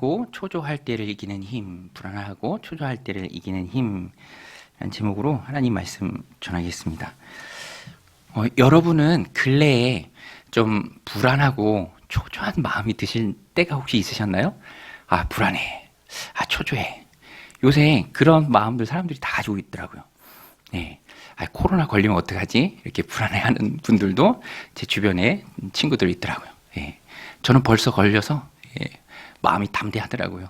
불안하고 초조할 때를 이기는 힘, 불안하고 초조할 때를 이기는 힘 라는 제목으로 하나님 말씀 전하겠습니다. 여러분은 근래에 좀 불안하고 초조한 마음이 드실 때가 혹시 있으셨나요? 아, 불안해. 아, 초조해. 요새 그런 마음들 사람들이 다 가지고 있더라고요. 네. 아, 코로나 걸리면 어떡하지? 이렇게 불안해하는 분들도 제 주변에 친구들 있더라고요. 예. 저는 벌써 걸려서 마음이 담대하더라고요.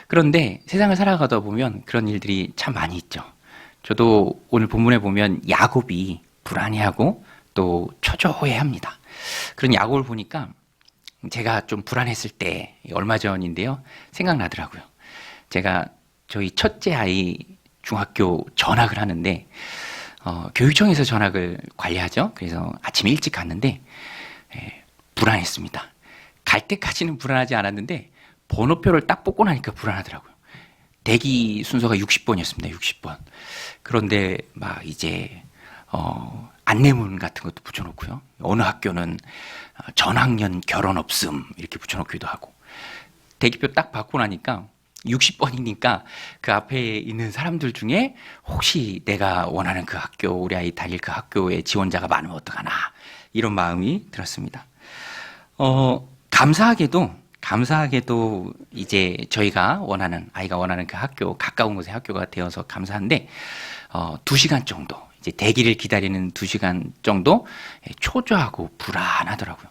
그런데 세상을 살아가다 보면 그런 일들이 참 많이 있죠. 저도 오늘 본문에 보면 야곱이 불안해하고 또 초조해합니다. 그런 야곱을 보니까 제가 좀 불안했을 때 얼마 전인데요. 생각나더라고요. 제가 저희 첫째 아이 중학교 전학을 하는데 교육청에서 전학을 관리하죠. 그래서 아침 일찍 갔는데 불안했습니다. 갈 때까지는 불안하지 않았는데 번호표를 딱 뽑고 나니까 불안하더라고요. 대기 순서가 60번이었습니다. 60번. 그런데 막 이제 안내문 같은 것도 붙여놓고요. 어느 학교는 전학년 결혼 없음 이렇게 붙여놓기도 하고 대기표 딱 받고 나니까 60번이니까 그 앞에 있는 사람들 중에 혹시 내가 원하는 그 학교, 우리 아이 다닐 그 학교에 지원자가 많으면 어떡하나 이런 마음이 들었습니다. 감사하게도 이제 저희가 원하는, 아이가 원하는 그 학교, 가까운 곳에 학교가 되어서 감사한데 2시간 정도, 이제 대기를 기다리는 2시간 정도 초조하고 불안하더라고요.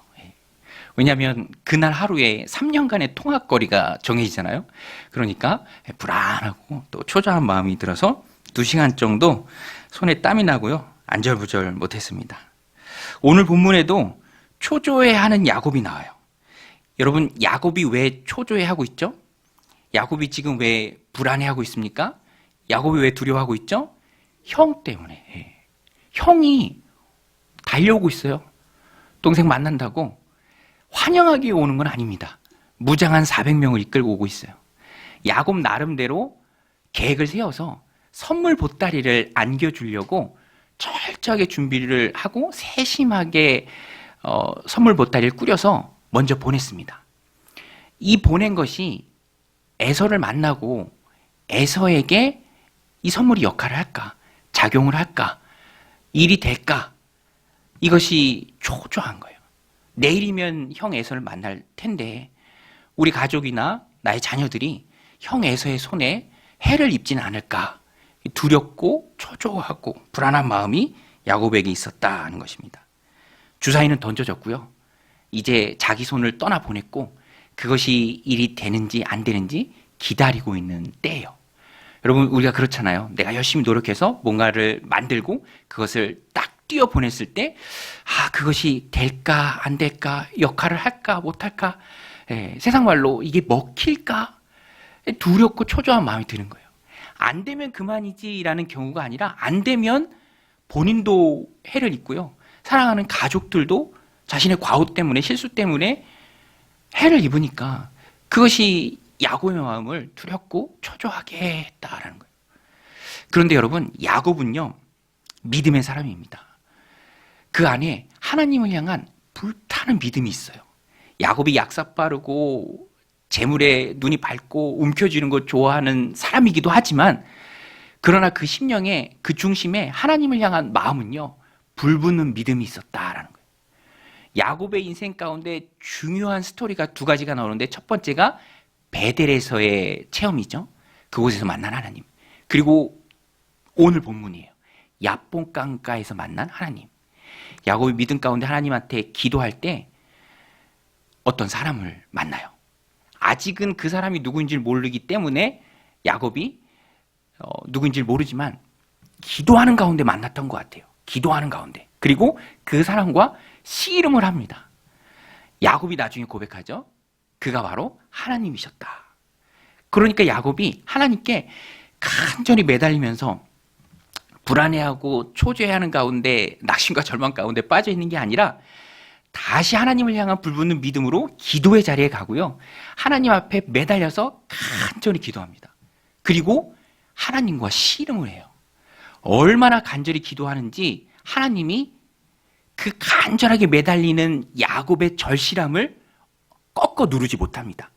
왜냐하면 그날 하루에 3년간의 통학거리가 정해지잖아요. 그러니까 불안하고 또 초조한 마음이 들어서 2시간 정도 손에 땀이 나고요. 안절부절 못했습니다. 오늘 본문에도 초조해하는 야곱이 나와요. 여러분, 야곱이 왜 초조해하고 있죠? 야곱이 지금 왜 불안해하고 있습니까? 야곱이 왜 두려워하고 있죠? 형 때문에. 형이 달려오고 있어요. 동생 만난다고. 환영하기 오는 건 아닙니다. 무장한 400명을 이끌고 오고 있어요. 야곱 나름대로 계획을 세워서 선물 보따리를 안겨주려고 철저하게 준비를 하고 세심하게 선물 보따리를 꾸려서 먼저 보냈습니다. 이 보낸 것이 에서를 만나고 에서에게 이 선물이 역할을 할까? 작용을 할까? 일이 될까? 이것이 초조한 거예요. 내일이면 형 에서를 만날 텐데 우리 가족이나 나의 자녀들이 형 에서의 손에 해를 입지는 않을까? 두렵고 초조하고 불안한 마음이 야곱에게 있었다는 것입니다. 주사위는 던져졌고요. 이제 자기 손을 떠나보냈고 그것이 일이 되는지 안 되는지 기다리고 있는 때예요. 여러분, 우리가 그렇잖아요. 내가 열심히 노력해서 뭔가를 만들고 그것을 딱 뛰어보냈을 때 그것이 될까 안 될까, 역할을 할까 못할까, 세상 말로 이게 먹힐까, 두렵고 초조한 마음이 드는 거예요. 안 되면 그만이지라는 경우가 아니라 안 되면 본인도 해를 입고요. 사랑하는 가족들도 자신의 과오 때문에, 실수 때문에 해를 입으니까 그것이 야곱의 마음을 두렵고 초조하게 했다라는 거예요. 그런데 여러분, 야곱은요, 믿음의 사람입니다. 그 안에 하나님을 향한 불타는 믿음이 있어요. 야곱이 약삭 빠르고 재물에 눈이 밝고 움켜쥐는 거 좋아하는 사람이기도 하지만 그러나 그 심령에, 그 중심에 하나님을 향한 마음은요, 불붙는 믿음이 있었다라는 거예요. 야곱의 인생 가운데 중요한 스토리가 2가지가 나오는데 첫 번째가 베델에서의 체험이죠. 그곳에서 만난 하나님. 그리고 오늘 본문이에요. 야본 강가에서 만난 하나님. 야곱이 믿음 가운데 하나님한테 기도할 때 어떤 사람을 만나요. 아직은 그 사람이 누구인지 모르기 때문에 야곱이 누구인지 모르지만 기도하는 가운데 만났던 것 같아요. 기도하는 가운데. 그리고 그 사람과 씨름을 합니다. 야곱이 나중에 고백하죠. 그가 바로 하나님이셨다. 그러니까 야곱이 하나님께 간절히 매달리면서 불안해하고 초조해하는 가운데, 낙심과 절망 가운데 빠져 있는 게 아니라 다시 하나님을 향한 불붙는 믿음으로 기도의 자리에 가고요. 하나님 앞에 매달려서 간절히 기도합니다. 그리고 하나님과 씨름을 해요. 얼마나 간절히 기도하는지 하나님이 그 간절하게 매달리는 야곱의 절실함을 꺾어 누르지 못합니다.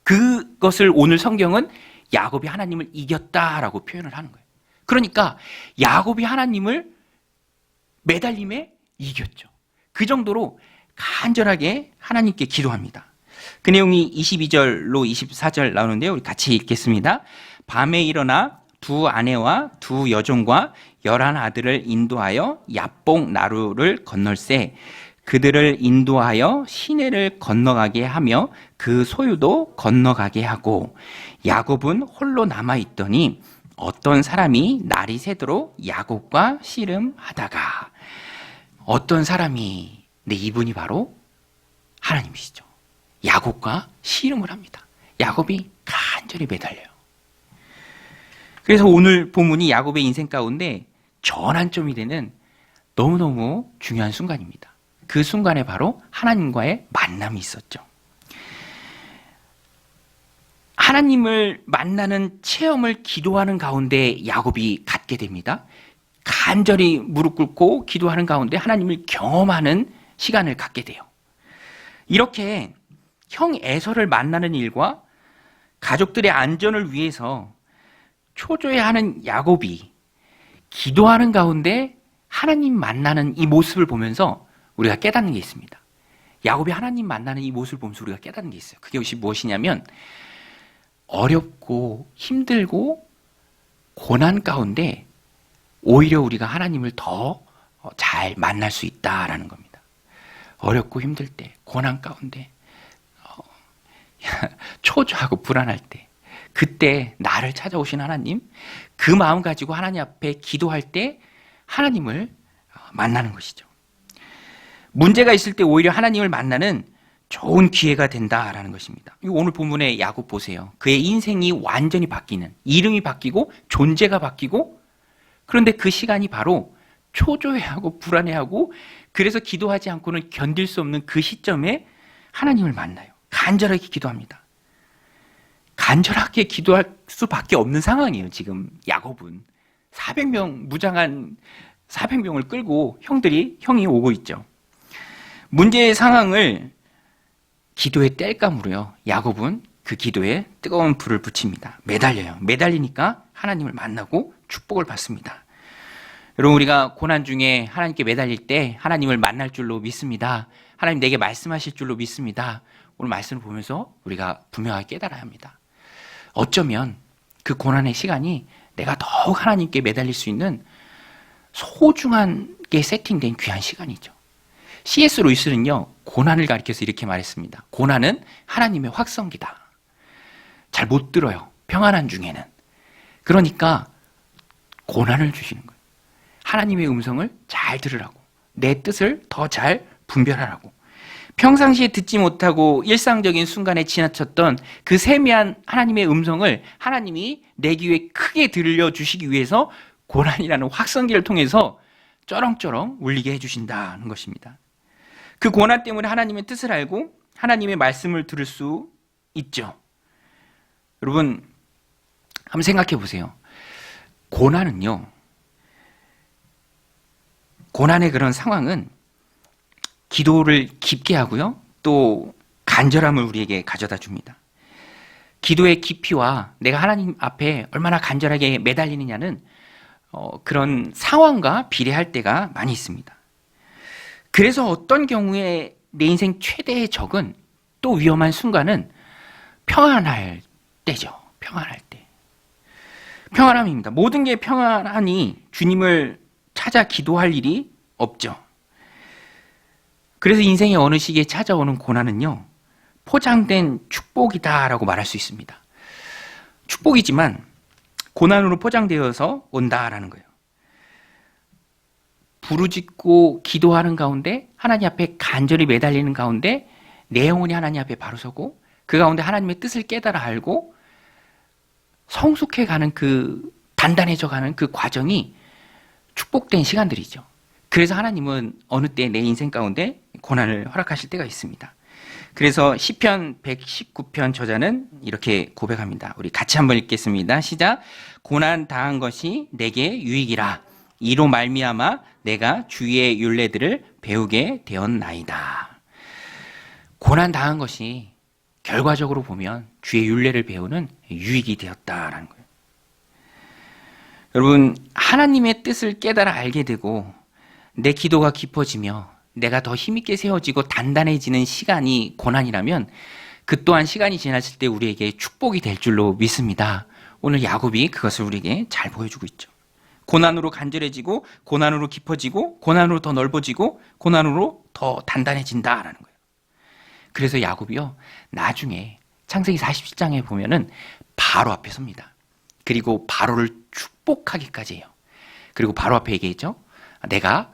그것을 오늘 성경은 야곱이 하나님을 이겼다라고 표현을 하는 거예요. 그러니까 야곱이 하나님을 매달림에 이겼죠. 그 정도로 간절하게 하나님께 기도합니다. 그 내용이 22절로 24절 나오는데요. 우리 같이 읽겠습니다. 밤에 일어나 두 아내와 두 여종과 11 아들을 인도하여 야복 나루를 건널세 그들을 인도하여 시내를 건너가게 하며 그 소유도 건너가게 하고 야곱은 홀로 남아있더니 어떤 사람이 날이 새도록 야곱과 씨름하다가 어떤 사람이 이분이 바로 하나님이시죠. 야곱과 씨름을 합니다. 야곱이 간절히 매달려요. 그래서 오늘 본문이 야곱의 인생 가운데 전환점이 되는 너무너무 중요한 순간입니다. 그 순간에 바로 하나님과의 만남이 있었죠. 하나님을 만나는 체험을 기도하는 가운데 야곱이 갖게 됩니다. 간절히 무릎 꿇고 기도하는 가운데 하나님을 경험하는 시간을 갖게 돼요. 이렇게 형 에서를 만나는 일과 가족들의 안전을 위해서 초조해하는 야곱이 기도하는 가운데 하나님 만나는 이 모습을 보면서 우리가 깨닫는 게 있습니다. 야곱이 하나님 만나는 이 모습을 보면서 우리가 깨닫는 게 있어요. 그게 무엇이냐면 어렵고 힘들고 고난 가운데 오히려 우리가 하나님을 더 잘 만날 수 있다라는 겁니다. 어렵고 힘들 때, 고난 가운데 초조하고 불안할 때 그때 나를 찾아오신 하나님, 그 마음 가지고 하나님 앞에 기도할 때 하나님을 만나는 것이죠. 문제가 있을 때 오히려 하나님을 만나는 좋은 기회가 된다라는 것입니다. 오늘 본문의 야곱 보세요. 그의 인생이 완전히 바뀌는, 이름이 바뀌고 존재가 바뀌고, 그런데 그 시간이 바로 초조해하고 불안해하고 그래서 기도하지 않고는 견딜 수 없는 그 시점에 하나님을 만나요. 간절하게 기도합니다. 간절하게 기도할 수밖에 없는 상황이에요. 지금 야곱은 400명 무장한 400명을 끌고 형이 오고 있죠. 문제의 상황을 기도의 땔감으로요. 야곱은 그 기도에 뜨거운 불을 붙입니다. 매달려요. 매달리니까 하나님을 만나고 축복을 받습니다. 여러분, 우리가 고난 중에 하나님께 매달릴 때 하나님을 만날 줄로 믿습니다. 하나님 내게 말씀하실 줄로 믿습니다. 오늘 말씀을 보면서 우리가 분명하게 깨달아야 합니다. 어쩌면 그 고난의 시간이 내가 더욱 하나님께 매달릴 수 있는 소중하게 세팅된 귀한 시간이죠. C.S. 루이스는요, 고난을 가리켜서 이렇게 말했습니다. 고난은 하나님의 확성기다. 잘 못 들어요. 평안한 중에는. 그러니까 고난을 주시는 거예요. 하나님의 음성을 잘 들으라고, 내 뜻을 더 잘 분별하라고. 평상시에 듣지 못하고 일상적인 순간에 지나쳤던 그 세미한 하나님의 음성을 하나님이 내 귀에 크게 들려주시기 위해서 고난이라는 확성기를 통해서 쩌렁쩌렁 울리게 해주신다는 것입니다. 그 고난 때문에 하나님의 뜻을 알고 하나님의 말씀을 들을 수 있죠. 여러분, 한번 생각해 보세요. 고난은요, 고난의 그런 상황은 기도를 깊게 하고요, 또 간절함을 우리에게 가져다 줍니다. 기도의 깊이와 내가 하나님 앞에 얼마나 간절하게 매달리느냐는 그런 상황과 비례할 때가 많이 있습니다. 그래서 어떤 경우에 내 인생 최대의 적은, 또 위험한 순간은 평안할 때죠. 평안할 때. 평안함입니다. 모든 게 평안하니 주님을 찾아 기도할 일이 없죠. 그래서 인생의 어느 시기에 찾아오는 고난은요, 포장된 축복이다라고 말할 수 있습니다. 축복이지만 고난으로 포장되어서 온다라는 거예요. 부르짖고 기도하는 가운데, 하나님 앞에 간절히 매달리는 가운데 내 영혼이 하나님 앞에 바로 서고 그 가운데 하나님의 뜻을 깨달아 알고 성숙해가는 그 단단해져가는 그 과정이 축복된 시간들이죠. 그래서 하나님은 어느 때 내 인생 가운데 고난을 허락하실 때가 있습니다. 그래서 시편 119편 저자는 이렇게 고백합니다. 우리 같이 한번 읽겠습니다. 시작. 고난 당한 것이 내게 유익이라. 이로 말미암아 내가 주의 율례들을 배우게 되었나이다. 고난 당한 것이 결과적으로 보면 주의 율례를 배우는 유익이 되었다라는 거예요. 여러분, 하나님의 뜻을 깨달아 알게 되고 내 기도가 깊어지며 내가 더 힘있게 세워지고 단단해지는 시간이 고난이라면 그 또한 시간이 지났을 때 우리에게 축복이 될 줄로 믿습니다. 오늘 야곱이 그것을 우리에게 잘 보여주고 있죠. 고난으로 간절해지고 고난으로 깊어지고 고난으로 더 넓어지고 고난으로 더 단단해진다라는 거예요. 그래서 야곱이요, 나중에 창세기 47장에 보면은 바로 앞에 섭니다. 그리고 바로를 축복하기까지 해요. 그리고 바로 앞에 얘기했죠. 내가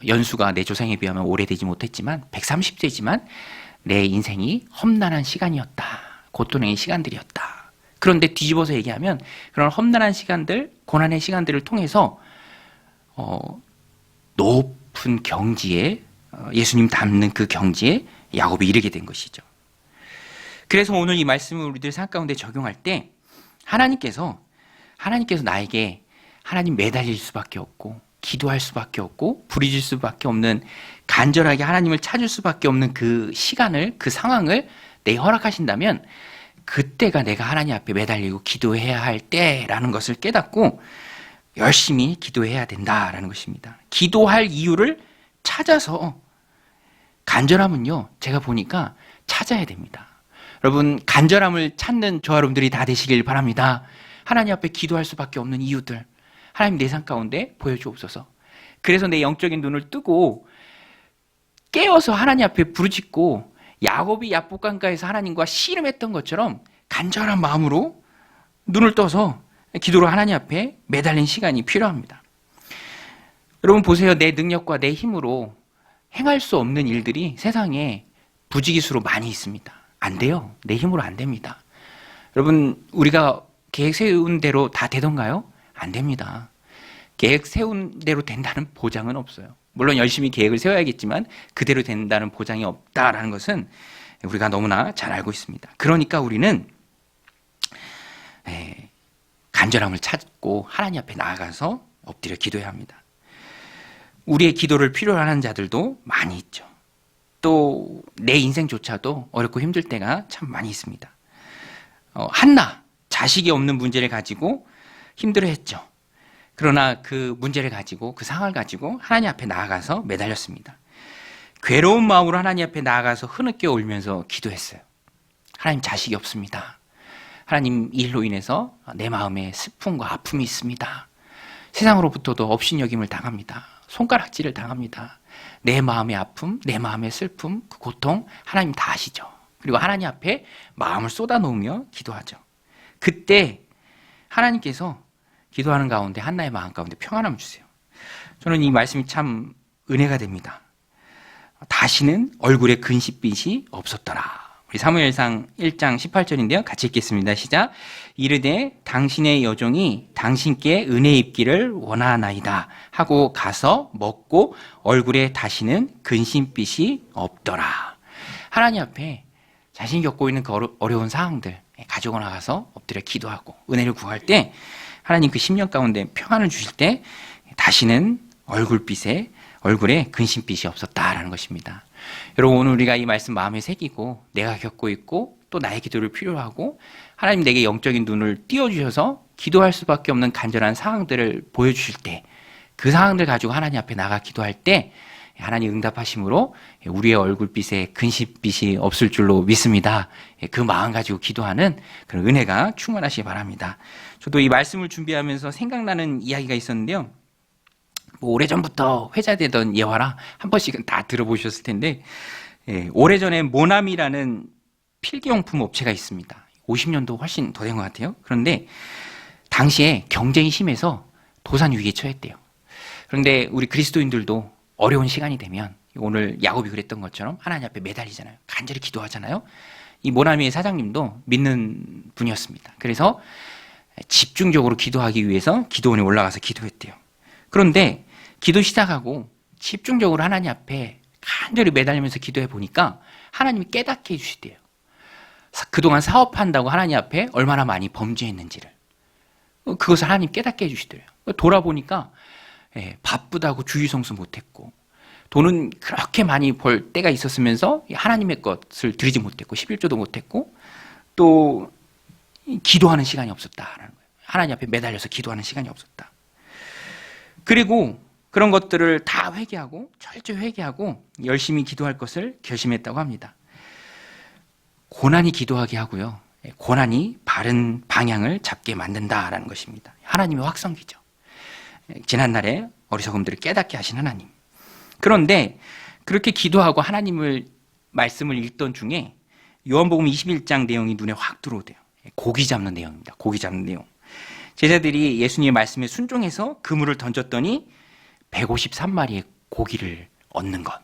연수가 내 조상에 비하면 오래되지 못했지만 130세지만 내 인생이 험난한 시간이었다. 고통의 시간들이었다. 그런데 뒤집어서 얘기하면 그런 험난한 시간들, 고난의 시간들을 통해서 높은 경지에, 예수님 닮는 그 경지에 야곱이 이르게 된 것이죠. 그래서 오늘 이 말씀을 우리들 삶 가운데 적용할 때 하나님께서 나에게 하나님 매달릴 수밖에 없고 기도할 수밖에 없고 부르짖을 수밖에 없는, 간절하게 하나님을 찾을 수밖에 없는 그 시간을, 그 상황을 내게 허락하신다면 그때가 내가 하나님 앞에 매달리고 기도해야 할 때라는 것을 깨닫고 열심히 기도해야 된다라는 것입니다. 기도할 이유를 찾아서, 간절함은요, 제가 보니까 찾아야 됩니다. 여러분, 간절함을 찾는 저와 여러분들이 다 되시길 바랍니다. 하나님 앞에 기도할 수밖에 없는 이유들, 하나님 내 삶 가운데 보여주옵소서. 그래서 내 영적인 눈을 뜨고 깨어서 하나님 앞에 부르짖고 야곱이 야복강가에서 하나님과 씨름했던 것처럼 간절한 마음으로 눈을 떠서 기도로 하나님 앞에 매달린 시간이 필요합니다. 여러분 보세요. 내 능력과 내 힘으로 행할 수 없는 일들이 세상에 부지기수로 많이 있습니다. 안 돼요. 내 힘으로 안 됩니다. 여러분, 우리가 계획 세운 대로 다 되던가요? 안 됩니다. 계획 세운 대로 된다는 보장은 없어요. 물론 열심히 계획을 세워야겠지만 그대로 된다는 보장이 없다라는 것은 우리가 너무나 잘 알고 있습니다. 그러니까 우리는 간절함을 찾고 하나님 앞에 나아가서 엎드려 기도해야 합니다. 우리의 기도를 필요로 하는 자들도 많이 있죠. 또 내 인생조차도 어렵고 힘들 때가 참 많이 있습니다. 한나, 자식이 없는 문제를 가지고 힘들어했죠. 그러나 그 문제를 가지고, 그 상황을 가지고 하나님 앞에 나아가서 매달렸습니다. 괴로운 마음으로 하나님 앞에 나아가서 흐느껴 울면서 기도했어요. 하나님, 자식이 없습니다. 하나님, 이 일로 인해서 내 마음에 슬픔과 아픔이 있습니다. 세상으로부터도 업신여김을 당합니다. 손가락질을 당합니다. 내 마음의 아픔, 내 마음의 슬픔, 그 고통 하나님 다 아시죠. 그리고 하나님 앞에 마음을 쏟아놓으며 기도하죠. 그때 하나님께서 기도하는 가운데 한나의 마음 가운데 평안함을 주세요. 저는 이 말씀이 참 은혜가 됩니다. 다시는 얼굴에 근심빛이 없었더라. 우리 사무엘상 1장 18절인데요. 같이 읽겠습니다. 시작. 이르되 당신의 여종이 당신께 은혜 입기를 원하나이다 하고 가서 먹고 얼굴에 다시는 근심빛이 없더라. 하나님 앞에 자신이 겪고 있는 그 어려운 상황들 가지고 나가서 엎드려 기도하고 은혜를 구할 때 하나님 그 심령 가운데 평안을 주실 때 다시는 얼굴에 근심빛이 없었다라는 것입니다. 여러분, 오늘 우리가 이 말씀 마음에 새기고 내가 겪고 있고 또 나의 기도를 필요로 하고 하나님 내게 영적인 눈을 띄워주셔서 기도할 수밖에 없는 간절한 상황들을 보여주실 때, 그 상황들 가지고 하나님 앞에 나가 기도할 때 하나님 응답하심으로 우리의 얼굴빛에 근심빛이 없을 줄로 믿습니다. 그 마음 가지고 기도하는 그런 은혜가 충만하시기 바랍니다. 저도 이 말씀을 준비하면서 생각나는 이야기가 있었는데요. 오래전부터 회자되던 예화라 한 번씩은 다 들어보셨을 텐데, 오래전에 모나미라는 필기용품 업체가 있습니다. 50년도 훨씬 더 된 것 같아요. 그런데 당시에 경쟁이 심해서 도산 위기에 처했대요. 그런데 우리 그리스도인들도 어려운 시간이 되면 오늘 야곱이 그랬던 것처럼 하나님 앞에 매달리잖아요. 간절히 기도하잖아요. 이 모나미의 사장님도 믿는 분이었습니다. 그래서 집중적으로 기도하기 위해서 기도원에 올라가서 기도했대요. 그런데 기도 시작하고 집중적으로 하나님 앞에 간절히 매달리면서 기도해 보니까 하나님이 깨닫게 해주시대요. 그동안 사업한다고 하나님 앞에 얼마나 많이 범죄했는지를, 그것을 하나님 깨닫게 해주시더래요. 돌아보니까 바쁘다고 주의성수 못했고, 돈은 그렇게 많이 벌 때가 있었으면서 하나님의 것을 드리지 못했고 11조도 못했고 또 기도하는 시간이 없었다라는 거예요. 하나님 앞에 매달려서 기도하는 시간이 없었다. 그리고 그런 것들을 다 회개하고 철저히 회개하고 열심히 기도할 것을 결심했다고 합니다. 고난이 기도하게 하고요. 고난이 바른 방향을 잡게 만든다라는 것입니다. 하나님의 확성기죠. 지난날에 어리석음들을 깨닫게 하신 하나님. 그런데 그렇게 기도하고 하나님을 말씀을 읽던 중에 요한복음 21장 내용이 눈에 확 들어오대요. 고기 잡는 내용입니다. 고기 잡는 내용. 제자들이 예수님의 말씀에 순종해서 그물을 던졌더니 153마리의 고기를 얻는 것.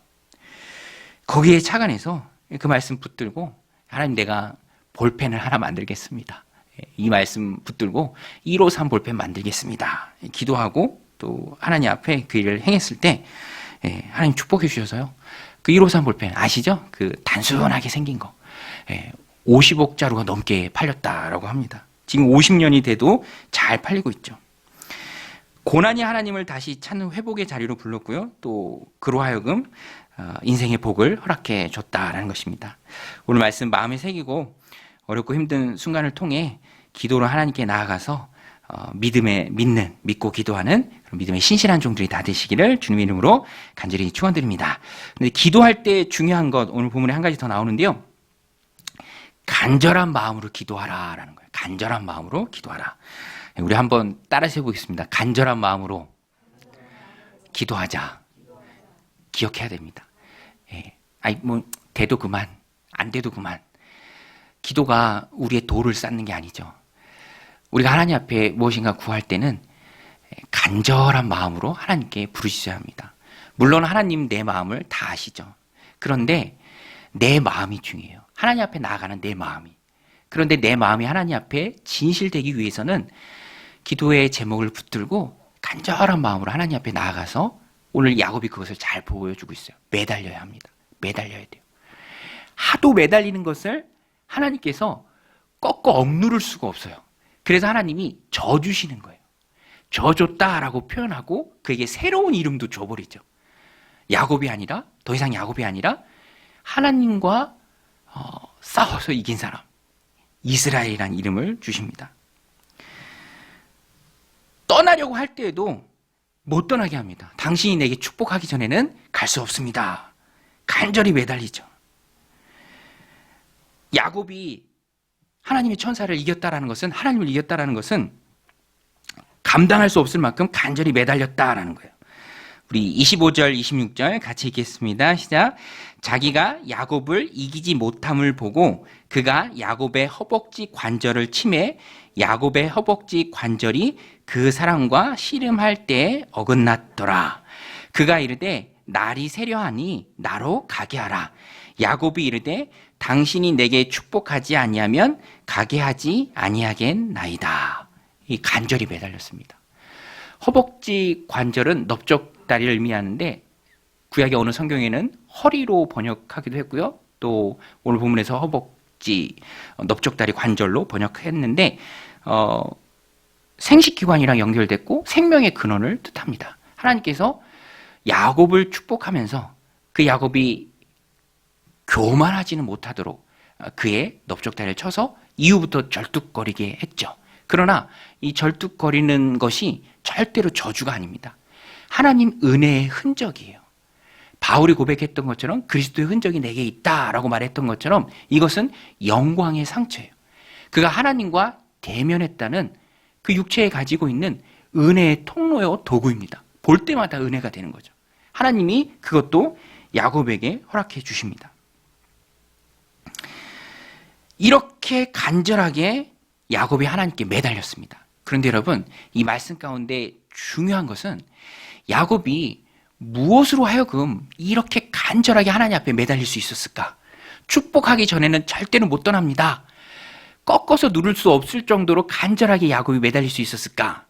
거기에 착안해서 그 말씀 붙들고 하나님 내가 볼펜을 하나 만들겠습니다. 이 말씀 붙들고 153 볼펜 만들겠습니다. 기도하고 또 하나님 앞에 그 일을 행했을 때 하나님 축복해 주셔서요. 그 153 볼펜 아시죠? 그 단순하게 생긴 거 50억 자루가 넘게 팔렸다라고 합니다. 지금 50년이 돼도 잘 팔리고 있죠. 고난이 하나님을 다시 찾는 회복의 자리로 불렀고요. 또 그로 하여금 인생의 복을 허락해 줬다라는 것입니다. 오늘 말씀 마음에 새기고 어렵고 힘든 순간을 통해 기도로 하나님께 나아가서 믿고 기도하는 그런 믿음의 신실한 종들이 다 되시기를 주님의 이름으로 간절히 축원드립니다. 근데 기도할 때 중요한 것 오늘 본문에 한 가지 더 나오는데요. 간절한 마음으로 기도하라라는 거예요. 간절한 마음으로 기도하라. 우리 한번 따라서 해보겠습니다. 간절한 마음으로 기도하자. 기억해야 됩니다. 돼도 그만, 안 돼도 그만. 기도가 우리의 도를 쌓는 게 아니죠. 우리가 하나님 앞에 무엇인가 구할 때는 간절한 마음으로 하나님께 부르셔야 합니다. 물론 하나님 내 마음을 다 아시죠. 그런데 내 마음이 중요해요. 하나님 앞에 나아가는 내 마음이. 그런데 내 마음이 하나님 앞에 진실되기 위해서는 기도의 제목을 붙들고 간절한 마음으로 하나님 앞에 나아가서 오늘 야곱이 그것을 잘 보여주고 있어요. 매달려야 합니다. 매달려야 돼요. 하도 매달리는 것을 하나님께서 꺾어 억누를 수가 없어요. 그래서 하나님이 저 주시는 거예요. 저 줬다라고 표현하고 그에게 새로운 이름도 줘버리죠. 야곱이 아니라 더 이상 야곱이 아니라 하나님과 싸워서 이긴 사람 이스라엘이라는 이름을 주십니다. 떠나려고 할 때에도 못 떠나게 합니다. 당신이 내게 축복하기 전에는 갈 수 없습니다. 간절히 매달리죠. 야곱이 하나님의 천사를 이겼다라는 것은 하나님을 이겼다라는 것은 감당할 수 없을 만큼 간절히 매달렸다라는 거예요. 우리 25절, 26절 같이 읽겠습니다. 시작. 자기가 야곱을 이기지 못함을 보고 그가 야곱의 허벅지 관절을 치매 야곱의 허벅지 관절이 그 사람과 씨름할 때에 어긋났더라. 그가 이르되 날이 새려하니 나로 가게 하라. 야곱이 이르되 당신이 내게 축복하지 아니하면 가게 하지 아니하겠나이다. 이 간절히 매달렸습니다. 허벅지 관절은 넓적다리를 의미하는데 구약의 어느 성경에는 허리로 번역하기도 했고요. 또 오늘 본문에서 허벅지, 넓적다리 관절로 번역했는데 생식기관이랑 연결됐고 생명의 근원을 뜻합니다. 하나님께서 야곱을 축복하면서 그 야곱이 교만하지는 못하도록 그의 넓적다리를 쳐서 이후부터 절뚝거리게 했죠. 그러나 이 절뚝거리는 것이 절대로 저주가 아닙니다. 하나님 은혜의 흔적이에요. 바울이 고백했던 것처럼 그리스도의 흔적이 내게 있다라고 말했던 것처럼 이것은 영광의 상처예요. 그가 하나님과 대면했다는 그 육체에 가지고 있는 은혜의 통로요 도구입니다. 볼 때마다 은혜가 되는 거죠. 하나님이 그것도 야곱에게 허락해 주십니다. 이렇게 간절하게 야곱이 하나님께 매달렸습니다. 그런데 여러분, 이 말씀 가운데 중요한 것은 야곱이 무엇으로 하여금 이렇게 간절하게 하나님 앞에 매달릴 수 있었을까? 축복하기 전에는 절대로 못 떠납니다. 꺾어서 누를 수 없을 정도로 간절하게 야곱이 매달릴 수 있었을까?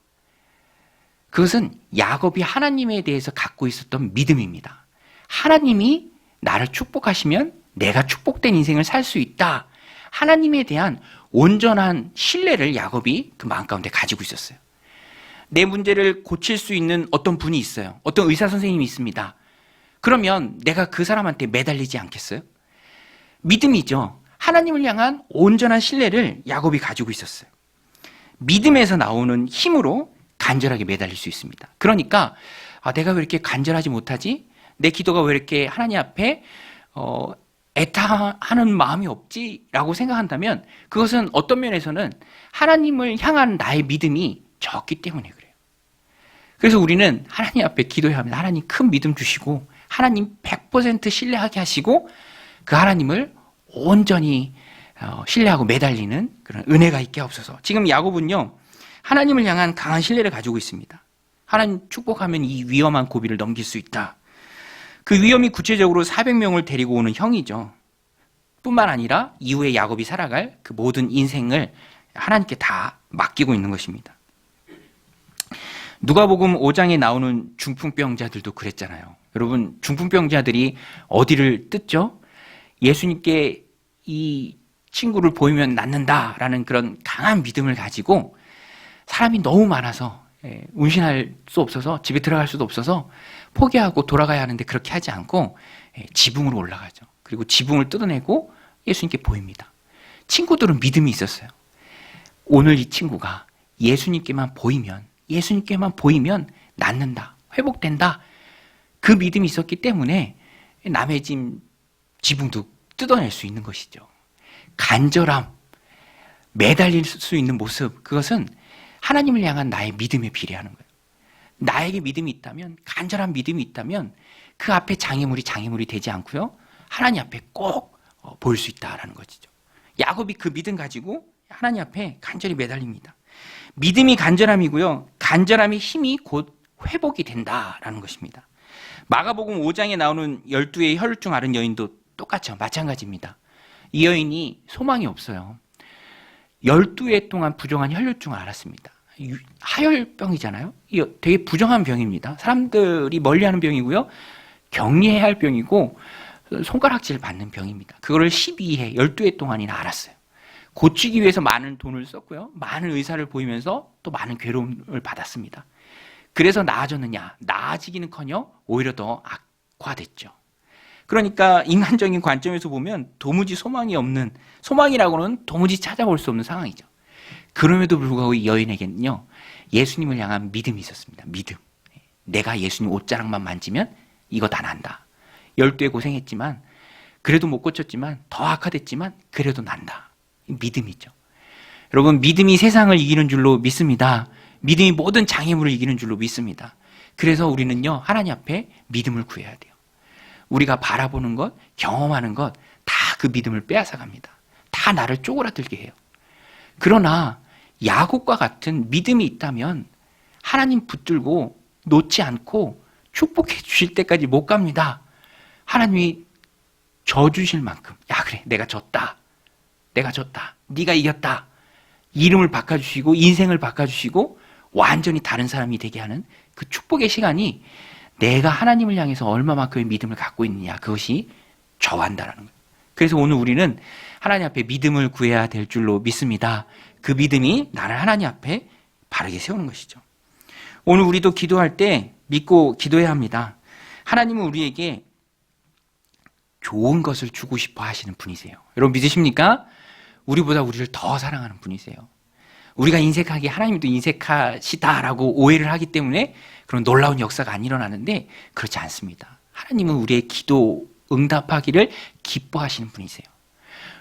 그것은 야곱이 하나님에 대해서 갖고 있었던 믿음입니다. 하나님이 나를 축복하시면 내가 축복된 인생을 살 수 있다. 하나님에 대한 온전한 신뢰를 야곱이 그 마음 가운데 가지고 있었어요. 내 문제를 고칠 수 있는 어떤 분이 있어요. 어떤 의사 선생님이 있습니다. 그러면 내가 그 사람한테 매달리지 않겠어요? 믿음이죠. 하나님을 향한 온전한 신뢰를 야곱이 가지고 있었어요. 믿음에서 나오는 힘으로 간절하게 매달릴 수 있습니다. 그러니까 내가 왜 이렇게 간절하지 못하지? 내 기도가 왜 이렇게 하나님 앞에 애타하는 마음이 없지? 라고 생각한다면 그것은 어떤 면에서는 하나님을 향한 나의 믿음이 적기 때문에 그래요. 그래서 우리는 하나님 앞에 기도해야 합니다. 하나님 큰 믿음 주시고 하나님 100% 신뢰하게 하시고 그 하나님을 온전히 신뢰하고 매달리는 그런 은혜가 있게 하옵소서. 지금 야곱은요, 하나님을 향한 강한 신뢰를 가지고 있습니다. 하나님 축복하면 이 위험한 고비를 넘길 수 있다. 그 위험이 구체적으로 400명을 데리고 오는 형이죠. 뿐만 아니라 이후에 야곱이 살아갈 그 모든 인생을 하나님께 다 맡기고 있는 것입니다. 누가복음 5장에 나오는 중풍병자들도 그랬잖아요. 여러분, 중풍병자들이 어디를 뜯죠? 예수님께 이 친구를 보이면 낫는다라는 그런 강한 믿음을 가지고 사람이 너무 많아서 운신할 수 없어서 집에 들어갈 수도 없어서 포기하고 돌아가야 하는데 그렇게 하지 않고 지붕으로 올라가죠. 그리고 지붕을 뜯어내고 예수님께 보입니다. 친구들은 믿음이 있었어요. 오늘 이 친구가 예수님께만 보이면 낫는다, 회복된다. 그 믿음이 있었기 때문에 남의 집 지붕도 뜯어낼 수 있는 것이죠. 간절함, 매달릴 수 있는 모습, 그것은 하나님을 향한 나의 믿음에 비례하는 거예요. 나에게 믿음이 있다면, 간절한 믿음이 있다면 그 앞에 장애물이 되지 않고요. 하나님 앞에 꼭 보일 수 있다라는 것이죠. 야곱이 그 믿음 가지고 하나님 앞에 간절히 매달립니다. 믿음이 간절함이고요. 간절함의 힘이 곧 회복이 된다라는 것입니다. 마가복음 5장에 나오는 12의 혈루증 앓은 여인도 똑같죠. 마찬가지입니다. 이 여인이 소망이 없어요. 12해 동안 부정한 혈루증을 앓았습니다. 하혈병이잖아요. 되게 부정한 병입니다. 사람들이 멀리하는 병이고요. 격리해야 할 병이고 손가락질 받는 병입니다. 그거를 12해, 12해 동안이나 앓았어요. 고치기 위해서 많은 돈을 썼고요. 많은 의사를 보이면서 또 많은 괴로움을 받았습니다. 그래서 나아졌느냐? 나아지기는커녕 오히려 더 악화됐죠. 그러니까 인간적인 관점에서 보면 도무지 소망이 없는, 소망이라고는 도무지 찾아볼 수 없는 상황이죠. 그럼에도 불구하고 이 여인에게는요, 예수님을 향한 믿음이 있었습니다. 믿음. 내가 예수님 옷자락만 만지면 이거 다 난다. 12해 고생했지만, 그래도 못 고쳤지만, 더 악화됐지만, 그래도 난다. 믿음이죠. 여러분, 믿음이 세상을 이기는 줄로 믿습니다. 믿음이 모든 장애물을 이기는 줄로 믿습니다. 그래서 우리는요, 하나님 앞에 믿음을 구해야 돼요. 우리가 바라보는 것, 경험하는 것, 다 그 믿음을 빼앗아갑니다. 다 나를 쪼그라들게 해요. 그러나 야곱과 같은 믿음이 있다면 하나님 붙들고 놓지 않고 축복해 주실 때까지 못 갑니다. 하나님이 져 주실 만큼, 야 그래 내가 졌다. 네가 이겼다. 이름을 바꿔주시고 인생을 바꿔주시고 완전히 다른 사람이 되게 하는 그 축복의 시간이 내가 하나님을 향해서 얼마만큼의 믿음을 갖고 있느냐, 그것이 저한다라는 거예요. 그래서 오늘 우리는 하나님 앞에 믿음을 구해야 될 줄로 믿습니다. 그 믿음이 나를 하나님 앞에 바르게 세우는 것이죠. 오늘 우리도 기도할 때 믿고 기도해야 합니다. 하나님은 우리에게 좋은 것을 주고 싶어 하시는 분이세요. 여러분 믿으십니까? 우리보다 우리를 더 사랑하는 분이세요. 우리가 인색하게 하나님도 인색하시다라고 오해를 하기 때문에 그런 놀라운 역사가 안 일어나는데 그렇지 않습니다. 하나님은 우리의 기도 응답하기를 기뻐하시는 분이세요.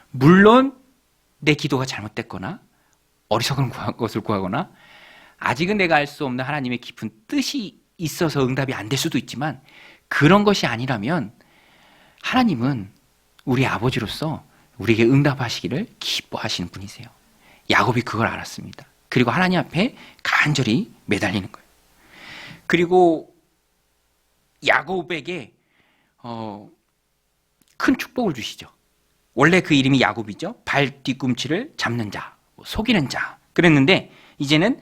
물론 내 기도가 잘못됐거나 어리석은 것을 구하거나 아직은 내가 알 수 없는 하나님의 깊은 뜻이 있어서 응답이 안 될 수도 있지만 그런 것이 아니라면 하나님은 우리 아버지로서 우리에게 응답하시기를 기뻐하시는 분이세요. 야곱이 그걸 알았습니다. 그리고 하나님 앞에 간절히 매달리는 거예요. 그리고 야곱에게 큰 축복을 주시죠. 원래 그 이름이 야곱이죠. 발 뒤꿈치를 잡는 자, 속이는 자 그랬는데 이제는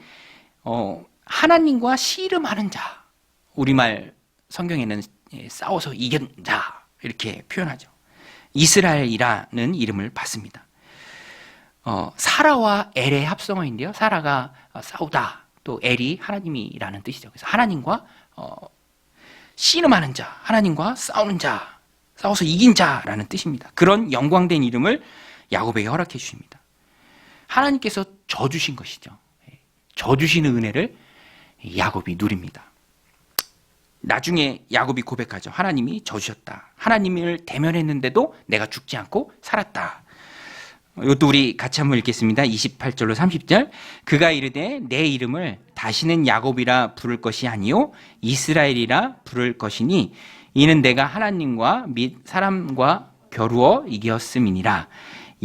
하나님과 씨름하는 자, 우리말 성경에는 싸워서 이긴 자 이렇게 표현하죠. 이스라엘이라는 이름을 받습니다. 사라와 엘의 합성어인데요. 사라가 싸우다, 또 엘이 하나님이라는 뜻이죠. 그래서 하나님과 씨름하는 자, 하나님과 싸우는 자, 싸워서 이긴 자라는 뜻입니다. 그런 영광된 이름을 야곱에게 허락해 주십니다. 하나님께서 져주신 것이죠. 져주시는 은혜를 야곱이 누립니다. 나중에 야곱이 고백하죠. 하나님이 져주셨다. 하나님을 대면했는데도 내가 죽지 않고 살았다. 이것도 우리 같이 한번 읽겠습니다. 28절로 30절. 그가 이르되 내 이름을 다시는 야곱이라 부를 것이 아니요 이스라엘이라 부를 것이니 이는 내가 하나님과 및 사람과 겨루어 이겼음이니라.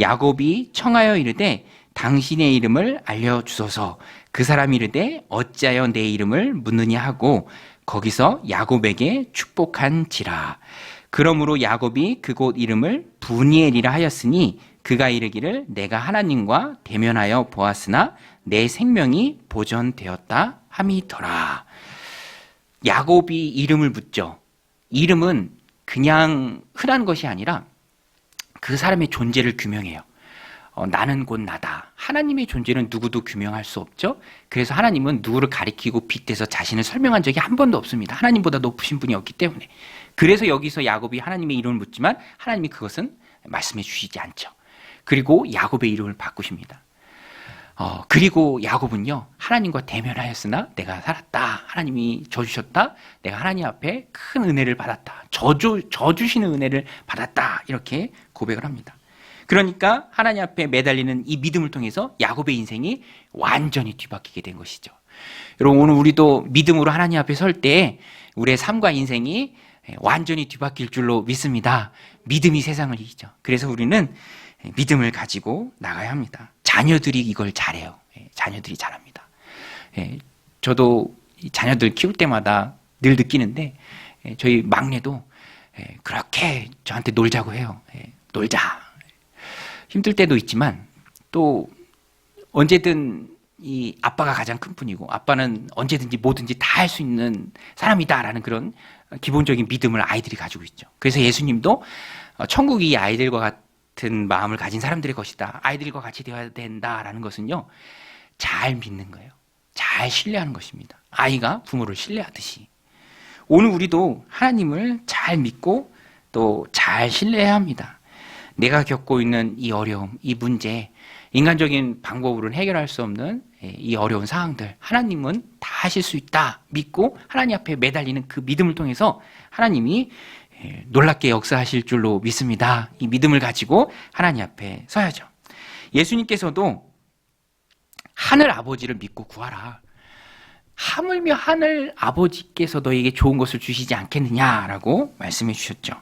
야곱이 청하여 이르되 당신의 이름을 알려주소서. 그 사람이 이르되 어찌하여 내 이름을 묻느냐 하고 거기서 야곱에게 축복한지라. 그러므로 야곱이 그곳 이름을 브니엘이라 하였으니 그가 이르기를 내가 하나님과 대면하여 보았으나 내 생명이 보존되었다 함이더라. 야곱이 이름을 묻죠. 이름은 그냥 흔한 것이 아니라 그 사람의 존재를 규명해요. 나는 곧 나다. 하나님의 존재는 누구도 규명할 수 없죠. 그래서 하나님은 누구를 가리키고 빗대서 자신을 설명한 적이 한 번도 없습니다. 하나님보다 높으신 분이 없기 때문에. 그래서 여기서 야곱이 하나님의 이름을 묻지만 하나님이 그것은 말씀해 주시지 않죠. 그리고 야곱의 이름을 바꾸십니다. 그리고 야곱은요, 하나님과 대면하였으나 내가 살았다. 하나님이 져주셨다. 내가 하나님 앞에 큰 은혜를 받았다. 져주시는 은혜를 받았다. 이렇게 고백을 합니다. 그러니까 하나님 앞에 매달리는 이 믿음을 통해서 야곱의 인생이 완전히 뒤바뀌게 된 것이죠. 여러분, 오늘 우리도 믿음으로 하나님 앞에 설 때 우리의 삶과 인생이 완전히 뒤바뀔 줄로 믿습니다. 믿음이 세상을 이기죠. 그래서 우리는 믿음을 가지고 나가야 합니다. 자녀들이 이걸 잘해요. 자녀들이 잘합니다. 저도 자녀들 키울 때마다 늘 느끼는데 저희 막내도 그렇게 저한테 놀자고 해요. 놀자. 힘들 때도 있지만 또 언제든 이 아빠가 가장 큰 분이고 아빠는 언제든지 뭐든지 다 할 수 있는 사람이다라는 그런 기본적인 믿음을 아이들이 가지고 있죠. 그래서 예수님도 천국이 아이들과 같은 마음을 가진 사람들의 것이다. 아이들과 같이 되어야 된다라는 것은요. 잘 믿는 거예요. 잘 신뢰하는 것입니다. 아이가 부모를 신뢰하듯이. 오늘 우리도 하나님을 잘 믿고 또 잘 신뢰해야 합니다. 내가 겪고 있는 이 어려움, 이 문제, 인간적인 방법으로는 해결할 수 없는 이 어려운 상황들, 하나님은 다 하실 수 있다 믿고 하나님 앞에 매달리는 그 믿음을 통해서 하나님이 놀랍게 역사하실 줄로 믿습니다. 이 믿음을 가지고 하나님 앞에 서야죠. 예수님께서도 하늘 아버지를 믿고 구하라. 하물며 하늘 아버지께서 너에게 좋은 것을 주시지 않겠느냐라고 말씀해 주셨죠.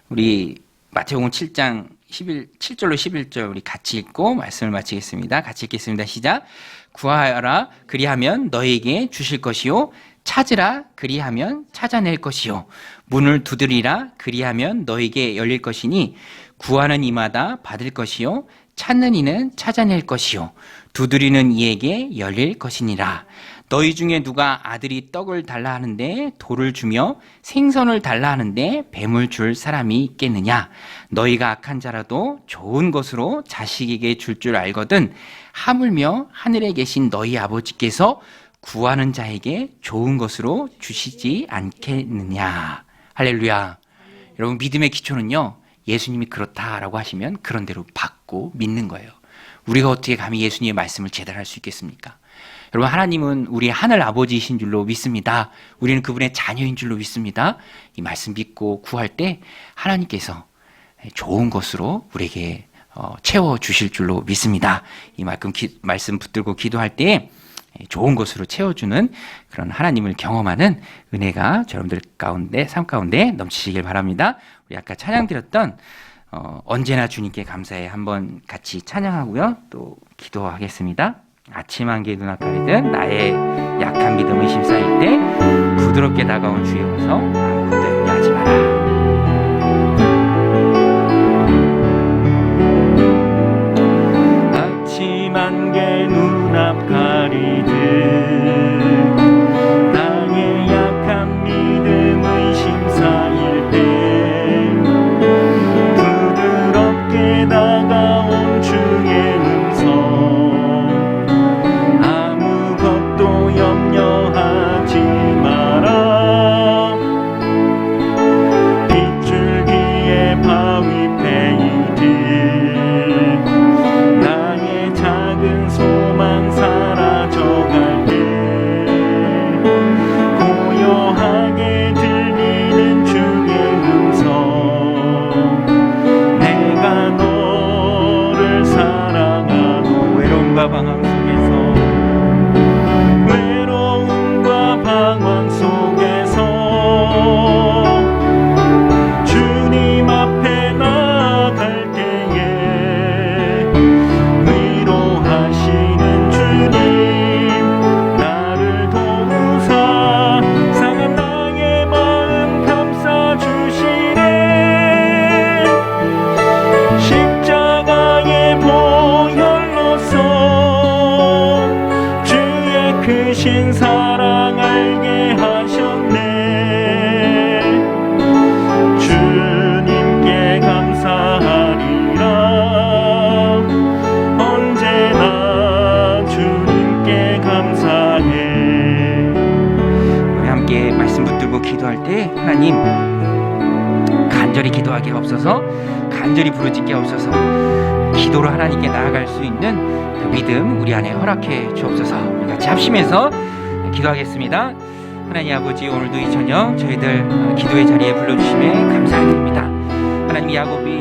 우리 마태복음 7장 7절로 11절 우리 같이 읽고 말씀을 마치겠습니다. 같이 읽겠습니다. 시작. 구하여라 그리하면 너에게 주실 것이요 찾으라 그리하면 찾아낼 것이요 문을 두드리라 그리하면 너에게 열릴 것이니 구하는 이마다 받을 것이요 찾는 이는 찾아낼 것이요 두드리는 이에게 열릴 것이니라. 너희 중에 누가 아들이 떡을 달라 하는데 돌을 주며 생선을 달라 하는데 뱀을 줄 사람이 있겠느냐? 너희가 악한 자라도 좋은 것으로 자식에게 줄 줄 알거든 하물며 하늘에 계신 너희 아버지께서 구하는 자에게 좋은 것으로 주시지 않겠느냐? 할렐루야. 여러분, 믿음의 기초는요, 예수님이 그렇다라고 하시면 그런 대로 받고 믿는 거예요. 우리가 어떻게 감히 예수님의 말씀을 재단할 수 있겠습니까? 여러분, 하나님은 우리 하늘 아버지이신 줄로 믿습니다. 우리는 그분의 자녀인 줄로 믿습니다. 이 말씀 믿고 구할 때 하나님께서 좋은 것으로 우리에게 채워주실 줄로 믿습니다. 이 말씀 붙들고 기도할 때 좋은 것으로 채워주는 그런 하나님을 경험하는 은혜가 여러분들 가운데, 삶 가운데 넘치시길 바랍니다. 우리 아까 찬양 드렸던 언제나 주님께 감사해 한번 같이 찬양하고요. 또 기도하겠습니다. 아침 한개 눈앞가리든 나의 약한 믿음 의심 쌓일 때 부드럽게 다가온 주의 음성 아무것도 염려하지 마라. 아침 한개 눈앞가리든 나의 약한 믿음 의심 쌓일 때 부드럽게 다가온 주의 음성 염려하지 마라. 외로움과 방황 속에서 외로움과 방황 속에서 주님 앞에 나갈 때에 위로하시는 주님 나를 도우사 상한 나의 마음 감싸주시네. 십자가의 보혈로서 주의 크신 사랑 알게 하셨네. 주님께 감사하리라. 언제나 주님께 감사해. 우리 함께 말씀 붙들고 기도할 때 하나님 간절히 기도하게 없어서, 간절히 부르짖게 없어서, 기도로 하나님께 나아갈 수 있는 그 믿음 우리 안에 허락해 주옵소서. 우리 같이 합심해서 기도하겠습니다. 하나님 아버지, 오늘도 이 저녁 저희들 기도의 자리에 불러주심에 감사드립니다. 하나님, 야곱이